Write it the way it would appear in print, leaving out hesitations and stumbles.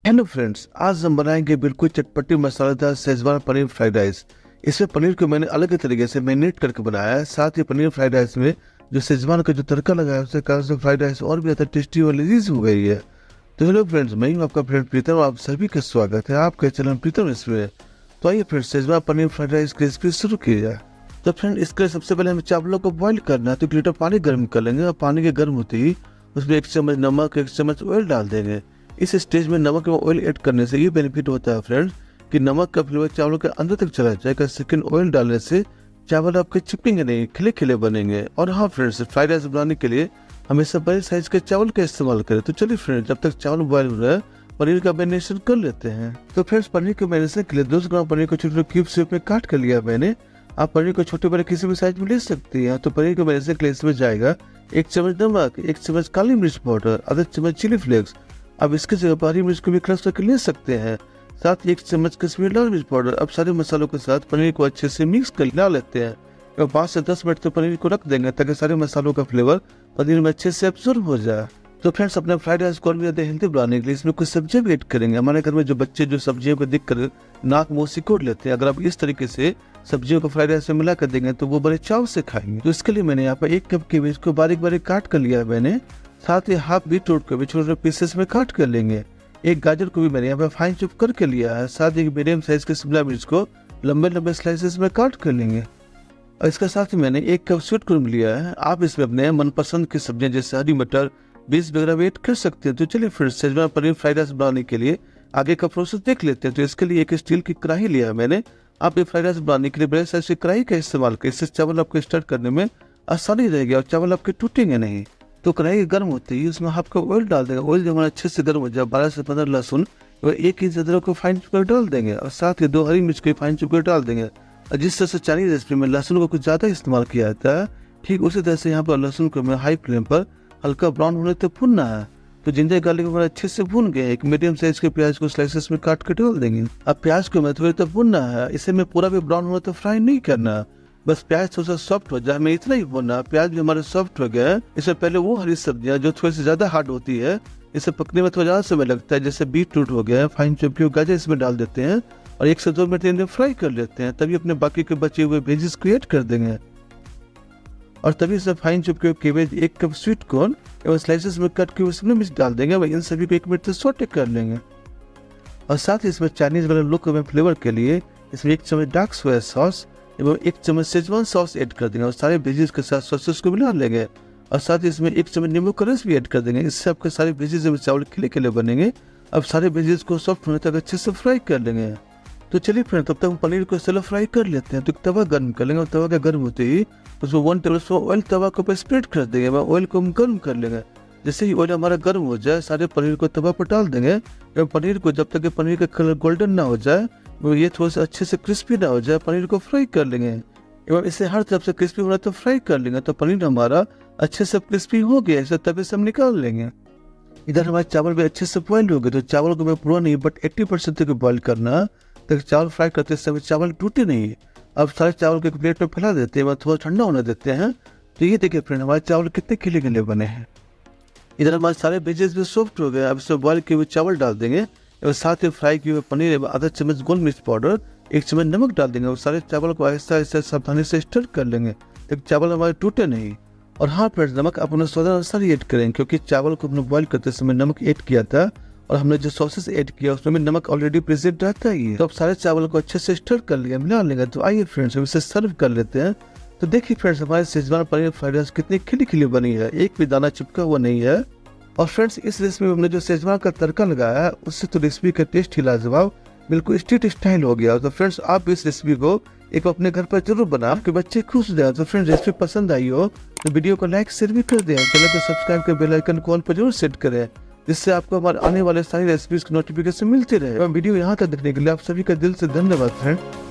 Hello friends, आज हम बनाएंगे बिल्कुल चटपटी मसालेदार शेजवान पनीर फ्राइड राइस। इसमें पनीर को मैंने अलग ही तरीके से मैरिनेट करके बनाया है। साथ ही पनीर फ्राइड राइस में जो शेजवान का जो तड़का लगा है उससे कारण से फ्राइड राइस और भी ज़्यादा टेस्टी और लजीज हो गई है। तो हेलो फ्रेंड्स, मैं हूं आपका फ्रेंड प्रीतम। आप सभी का स्वागत है आपके चैनल प्रीतम इसमें। तो आइए friends, Schezwan paneer fried rice की रेसिपी शुरू की जाए। तो फ्रेंड, इसके लिए सबसे पहले हमें चावलों को बॉइल करना है। तो 1 लीटर पानी गर्म कर लेंगे और पानी के गर्म होते ही उसमें 1 चम्मच नमक, 1 चम्मच ऑयल डाल देंगे। इस स्टेज में नमक और ऑयल ऐड करने से ये बेनिफिट होता है फ्रेंड्स कि नमक का फ्लेवर चावलों के अंदर तक चला जाएगा। सेकंड, ऑयल डालने से चावल आपके चिपकेंगे नहीं, खिले खिले बनेंगे। और हाँ फ्रेंड्स, फ्राइड राइस बनाने के लिए हमेशा बड़े साइज के चावल का इस्तेमाल करें। तो चलिए फ्रेंड्स, जब तक चावल बॉयल हो रहा है पनीर का मैरिनेशन कर लेते हैं। तो फ्रेंड्स, पनीर के मैरिनेशन के लिए 200 ग्राम पनीर को छोटे छोटे क्यूब शेप में काट कर लिया मैंने। आप पनीर को छोटे बड़े किसी भी साइज में ले सकते हैं। तो पनीर के मैरिनेशन के लिए इसमें जाएगा 1 चम्मच नमक, 1 चम्मच काली मिर्च पाउडर, आधा चम्मच चिली फ्लेक्स। अब इसके जगह पर हरी मिर्च को भी क्रश करके ले सकते हैं। साथ ही 1 चम्मच कश्मीरी लाल मिर्च पाउडर। अब सारे मसालों के साथ पनीर को अच्छे से मिक्स कर ला लेते हैं और 5 से 10 मिनट तक पनीर को रख देंगे ताकि सारे मसालों का फ्लेवर पनीर में अच्छे से एब्जॉर्ब हो जाए। तो फ्रेंड्स, अपने फ्राइड राइस को और भी ज्यादा हेल्दी बनाने के लिए इसमें कुछ सब्जियां भी ऐड करेंगे। हमारे घर में जो बच्चे जो सब्जियों को देखकर नाक मुंह सिकोड़ लेते हैं, अगर आप इस तरीके से सब्जियों को फ्राइड राइस में मिला कर देंगे तो वो बड़े चाव से खाएंगे। तो इसके लिए मैंने यहाँ पर 1 कप केबेज को बारीक बारीक काट कर लिया है मैंने। साथ ही हाफ बीटरूट को भी छोटे छोटे पीसेस में काट कर लेंगे। 1 गाजर को भी मैंने यहाँ पे फाइन चॉप करके लिया है। साथ ही एक मीडियम साइज के शिमला मिर्च को लंबे लंबे स्लाइसेस में काट कर लेंगे। और इसके साथ ही मैंने 1 कप स्वीट कॉर्न लिया है। आप इसमें अपने मनपसंद की सब्जियां जैसे हरी मटर, बीन्स वगैरह भी ऐड कर सकते हैं। तो चलिए फिर शेजवान पनीर फ्राइड राइस बनाने के लिए आगे का प्रोसेस देख लेते हैं। तो इसके लिए एक स्टील की कढ़ाई लिया है मैंने। आप ये फ्राइड राइस बनाने के लिए बड़े साइज की कढ़ाई का इस्तेमाल करें। इससे चावल आपको स्टार्ट करने में आसानी रहेगी और चावल आपके टूटेंगे नहीं। तो कढ़ाई गर्म होते ही उसमें आपका ऑयल डाल देगा। ऑयल जब हमारा अच्छे से गर्म हो जाए, 12 से 15 लहसुन और 1 इंच अदरक को फाइन चॉप कर डाल देंगे और साथ ही 2 हरी मिर्च को फाइन चॉप कर डाल देंगे। और जिस तरह से चाइनीज रेसिपी में लहसुन को कुछ ज्यादा इस्तेमाल किया जाता है, ठीक उसी तरह से यहाँ पर लहसुन को हाई फ्लेम पर हल्का ब्राउन होने तक भुनना है। तो जिंजर गार्लिक को अच्छे से भून गए। एक मीडियम साइज के प्याज को स्लाइसेस में काट कर डाल देंगे। अब प्याज को थोड़ी तक भुनना है। इसे में पूरा भी ब्राउन होना तो फ्राई नहीं करना, बस प्याज थोड़ा सा सॉफ्ट हो जाए, हमें इतना ही भुनना। प्याज भी हमारे सॉफ्ट हो गया है। इससे पहले वो हरी सब्जियां जो थोड़ी सी ज्यादा हार्ड होती है, इसे पकने में थोड़ा ज्यादा समय लगता है, जैसे बीटरूट हो गया, फाइन चॉप किए गाजर इसमें डाल देते हैं और 1 से 2 मिनट इन्हें फ्राई कर लेते हैं। तभी अपने बाकी के बचे हुए वेजेस को ऐड कर देंगे और तभी से फाइन चॉप किए केबेज, 1 कप स्वीट कॉर्न एवं स्लाइसेस में कट के उसमें मिर्च डाल देंगे। वही इन सभी को 1 मिनट तक सौटे कर लेंगे। और साथ ही इसमें चाइनीज वाले लुक में फ्लेवर के लिए इसमें 1 चम्मच डार्क सोया सॉस एवं 1 चम्मच शेजवान सॉस ऐड कर देंगे और सारे वेजेस के साथ सॉसेस को मिला लेंगे। और साथ ही इसमें 1 चम्मच नींबू का रस भी ऐड कर देंगे। इससे आपके सारे वेजेस में चावल खिले खिले बनेंगे। अब सारे वेजेस को सॉफ्ट होने तक अच्छे से फ्राई कर लेंगे। तो चलिए फ्रेंड, तब तक हम पनीर को सेलो फ्राई कर लेते हैं। तो तवा गर्म कर लेंगे और तवा के गर्म होते ही उसमें 1 टेबल स्पून ऑयल तवा के ऊपर स्प्रेड कर देंगे। ऑयल को हम गर्म कर लेंगे। जैसे ही ऑयल हमारा गर्म हो जाए, सारे पनीर को तवा पर डाल देंगे एवं पनीर को जब तक पनीर का कलर गोल्डन ना हो जाए, वो ये थोड़ा सा अच्छे से क्रिस्पी ना हो जाए, पनीर को फ्राई कर लेंगे एवं इसे हर तरफ से क्रिस्पी हो रहा तो फ्राई कर लेंगे। तो पनीर हमारा अच्छे से क्रिस्पी हो गया, इसे तवे से हम निकाल लेंगे। इधर हमारे चावल भी अच्छे से बॉयल हो गए। तो चावल को पूरा नहीं बट 80% तक बॉयल करना ताकि चावल फ्राई करते समय चावल टूटे नहीं। अब सारे चावल को एक प्लेट में फैला देते हैं, थोड़ा ठंडा होने देते हैं। तो ये देखिए फ्रेंड, हमारे चावल कितने खिले खिले बने हैं। इधर हमारे सारे वेजेस भी सॉफ्ट हो गए। अब इसमें बॉयल किए हुए चावल डाल देंगे और साथ ही फ्राई किए हुए पनीर एवं आधा चम्मच गोल मिर्च पाउडर, 1 चम्मच नमक डाल देंगे और सारे चावल को आहिस्ता आहिस्ता सावधानी से स्टर कर लेंगे ताकि चावल हमारे टूटे नहीं। और हाँ फ्रेंड्स, नमक अपने स्वाद अनुसार ही ऐड करें क्योंकि चावल को हमने बॉयल करते समय नमक ऐड किया था और हमने जो सॉसेस ऐड किया उसमें भी नमक ऑलरेडी प्रेजेंट रहता ही है। तो अब सारे चावल को अच्छे से स्टर कर लिया, मिला लेंगे। तो आइए फ्रेंड्स, हम इसे सर्व कर लेते हैं। तो देखिए फ्रेंड्स, हमारे शेजवान पनीर फ्राइड राइस कितनी खिली खिली बनी है, एक भी दाना चिपका हुआ नहीं है। और फ्रेंड्स, इस रेसिपी में हमने जो शेजवान का तड़का लगाया है उससे तो रेसिपी का टेस्ट ही लाजवाब, बिल्कुल स्ट्रीट स्टाइल हो गया। तो फ्रेंड्स, आप इस रेसिपी को एक अपने घर पर जरूर बनाओ, आपके बच्चे खुश हो जाए। तो फ्रेंड्स, रेसिपी पसंद आई हो तो वीडियो को लाइक शेयर भी कर दें। चैनल को सब्सक्राइब कर बेल आइकन को ऑन पर जरूर सेट करें, जिससे आपको हमारे आने वाले सारी रेसिपीज की नोटिफिकेशन मिलती रहे। वीडियो यहाँ तक देखने के लिए आप सभी का दिल से धन्यवाद फ्रेंड।